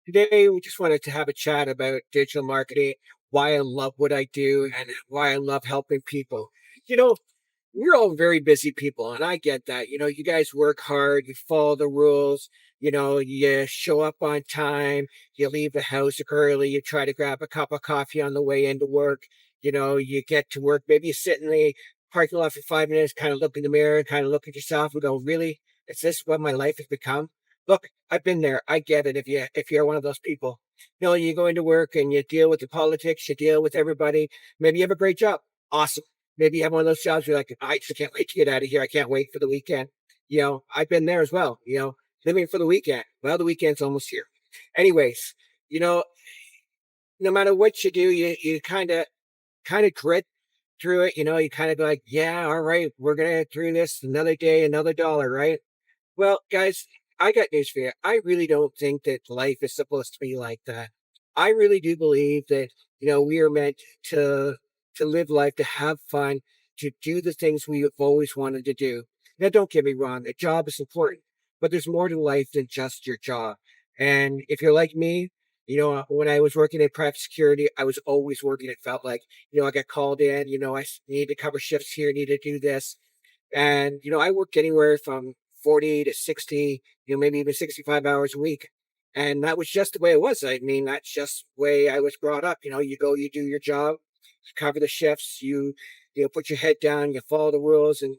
Today, we just wanted to have a chat about digital marketing, why I love what I do, and why I love helping people. You know, we're all very busy people, and I get that. You guys work hard, you follow the rules, you show up on time, you leave the house early, you try to grab a cup of coffee on the way into work, you get to work, maybe you sit in the parking lot for 5 minutes, kind of look in the mirror, kind of look at yourself and go, really? Is this what my life has become? Look, I've been there. I get it if you're one of those people. You go into work and you deal with the politics, you deal with everybody. Maybe you have a great job. Awesome. Maybe you have one of those jobs where you're like, I just can't wait to get out of here. I can't wait for the weekend. I've been there as well, living for the weekend. Well, the weekend's almost here. Anyways, you know, no matter what you do, you kind of grit through it. You kind of go like, yeah, all right, we're gonna get through this another day, another dollar, right? Well, guys, I got news for you. I really don't think that life is supposed to be like that. I really do believe that, we are meant to to live life, to have fun, to do the things we have always wanted to do. Now, don't get me wrong, a job is important, but there's more to life than just your job. And if you're like me, when I was working in private security, I was always working. It felt like, I got called in, need to cover shifts here, need to do this. And, I worked anywhere from 40 to 60, maybe even 65 hours a week. And that was just the way it was. I mean, that's just the way I was brought up. You go, you do your job, you cover the shifts, you put your head down, you follow the rules. And,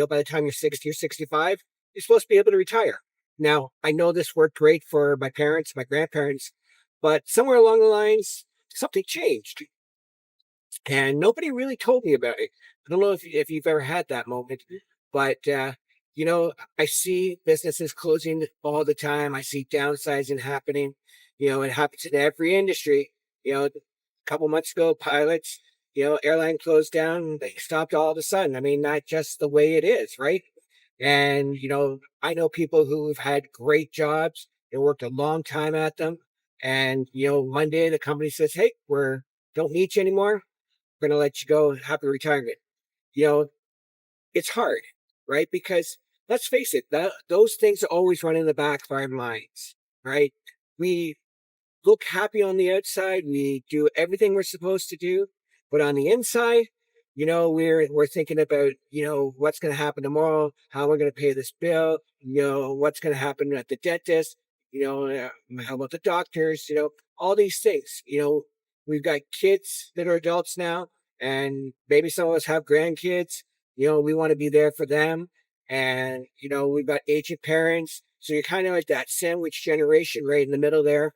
by the time you're 60 or 65, you're supposed to be able to retire. Now, I know this worked great for my parents, my grandparents, but somewhere along the lines, something changed. And nobody really told me about it. I don't know if you've ever had that moment, but you know, I see businesses closing all the time. I see downsizing happening. It happens in every industry. A couple months ago, pilots, airline closed down. They stopped all of a sudden. I mean, not just the way it is, right? And I know people who've had great jobs. They worked a long time at them, and one day the company says, "Hey, we're don't need you anymore, we're going to let you go. Happy retirement." You know, it's hard, right? Because let's face it, those things always run in the back of our minds, right? We look happy on the outside. We do everything we're supposed to do, but on the inside, we're thinking about what's going to happen tomorrow, how we're going to pay this bill, what's going to happen at the dentist, how about the doctors, all these things. We've got kids that are adults now, and maybe some of us have grandkids. We want to be there for them, and we've got aging parents. So you're kind of like that sandwich generation right in the middle there,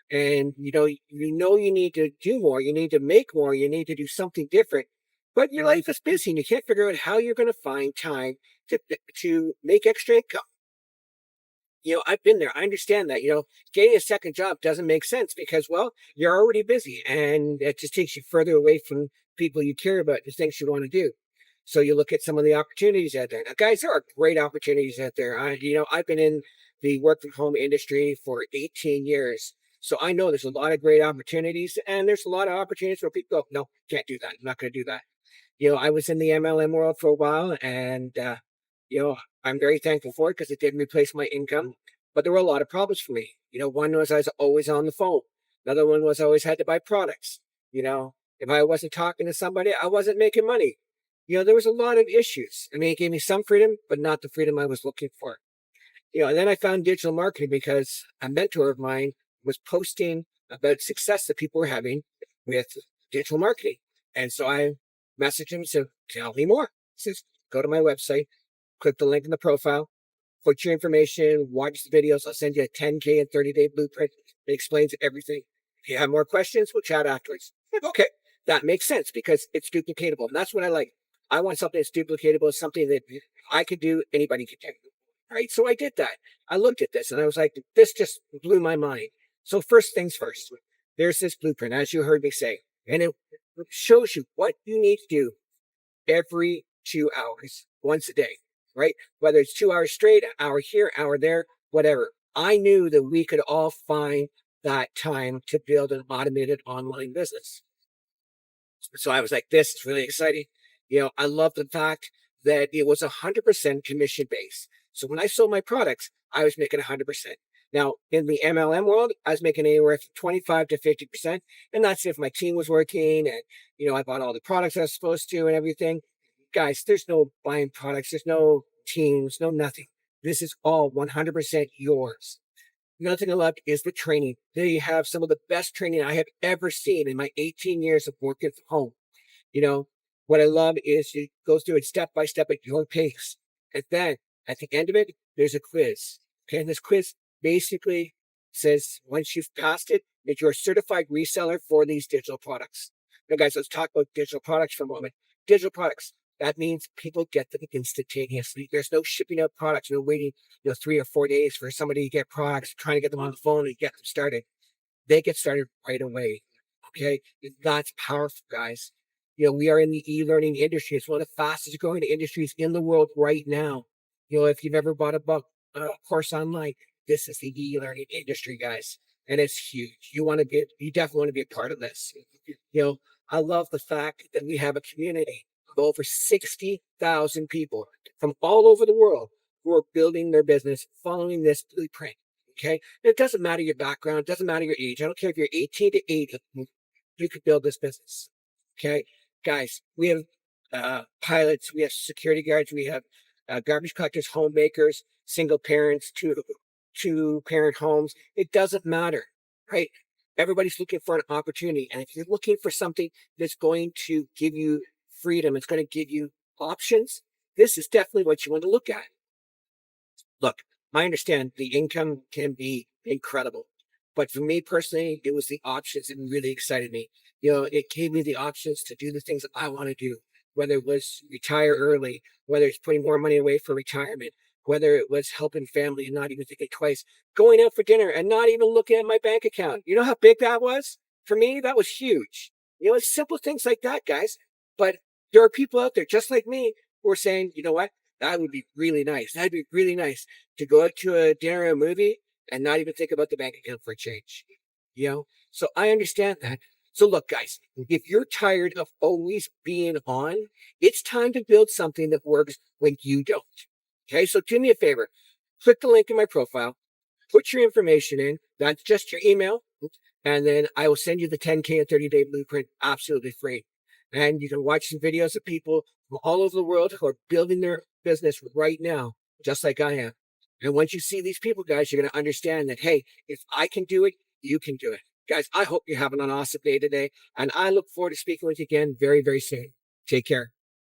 and you need to do more, you need to make more, you need to do something different, but your life is busy and you can't figure out how you're going to find time to make extra income. I've been there. I understand that. Getting a second job doesn't make sense because, well, you're already busy and it just takes you further away from people you care about, the things you want to do. So you look at some of the opportunities out there. Now, guys, there are great opportunities out there. I've been in the work from home industry for 18 years. So I know there's a lot of great opportunities, and there's a lot of opportunities where people go, no, can't do that. I'm not going to do that. I was in the MLM world for a while, and I'm very thankful for it because it did replace my income. But there were a lot of problems for me. One was I was always on the phone. Another one was I always had to buy products. If I wasn't talking to somebody, I wasn't making money. There was a lot of issues. I mean, it gave me some freedom, but not the freedom I was looking for. And then I found digital marketing because a mentor of mine was posting about success that people were having with digital marketing. And so I messaged him and said, tell me more. He says, go to my website, click the link in the profile, put your information, watch the videos. I'll send you a 10K and 30-day blueprint. It explains everything. If you have more questions, we'll chat afterwards. Like, okay, that makes sense because it's duplicatable. And that's what I like. I want something that's duplicatable, something that I could do, anybody could do. Right. So I did that. I looked at this and I was like, this just blew my mind. So first things first, there's this blueprint, as you heard me say, and it shows you what you need to do every 2 hours, once a day, right? Whether it's 2 hours straight, an hour here, hour there, whatever. I knew that we could all find that time to build an automated online business. So I was like, this is really exciting. I love the fact that it was 100% commission based. So when I sold my products, I was making 100%. Now, in the MLM world, I was making anywhere from 25 to 50%. And that's if my team was working and, I bought all the products I was supposed to and everything. Guys, there's no buying products, there's no teams, no nothing. This is all 100% yours. The other thing I love is the training. They have some of the best training I have ever seen in my 18 years of working from home. You know, what I love is you go through it step by step at your pace. And then at the end of it, there's a quiz. Okay. And this quiz basically says once you've passed it, that you're a certified reseller for these digital products. Now, guys, let's talk about digital products for a moment. Digital products. That means people get them instantaneously. There's no shipping out products, no waiting, 3 or 4 days for somebody to get products, trying to get them on the phone and get them started. They get started right away. Okay. That's powerful, guys. We are in the e-learning industry. It's one of the fastest growing industries in the world right now. If you've ever bought a book, course online, this is the e-learning industry, guys. And it's huge. You definitely want to be a part of this. You know, I love the fact that we have a community of over 60,000 people from all over the world who are building their business, following this blueprint. Okay. And it doesn't matter your background, it doesn't matter your age. I don't care if you're 18 to 80, you could build this business. Okay. Guys, we have pilots, we have security guards, we have garbage collectors, homemakers, single parents, two parent homes. It doesn't matter, right? Everybody's looking for an opportunity. And if you're looking for something that's going to give you freedom, it's going to give you options, this is definitely what you want to look at. Look, I understand the income can be incredible. But for me personally, it was the options that really excited me. It gave me the options to do the things that I want to do, whether it was retire early, whether it's putting more money away for retirement, whether it was helping family and not even thinking twice, going out for dinner and not even looking at my bank account. You know how big that was? For me, that was huge. It's simple things like that, guys. But there are people out there just like me who are saying, you know what? That would be really nice. That'd be really nice to go out to a dinner or a movie and not even think about the bank account for a change. So I understand that. So look, guys, if you're tired of always being on, it's time to build something that works when you don't. Okay, so do me a favor. Click the link in my profile, put your information in. That's just your email. And then I will send you the 10K and 30-day blueprint absolutely free. And you can watch some videos of people from all over the world who are building their business right now, just like I am. And once you see these people, guys, you're going to understand that, hey, if I can do it, you can do it. Guys, I hope you're having an awesome day today. And I look forward to speaking with you again very, very soon. Take care.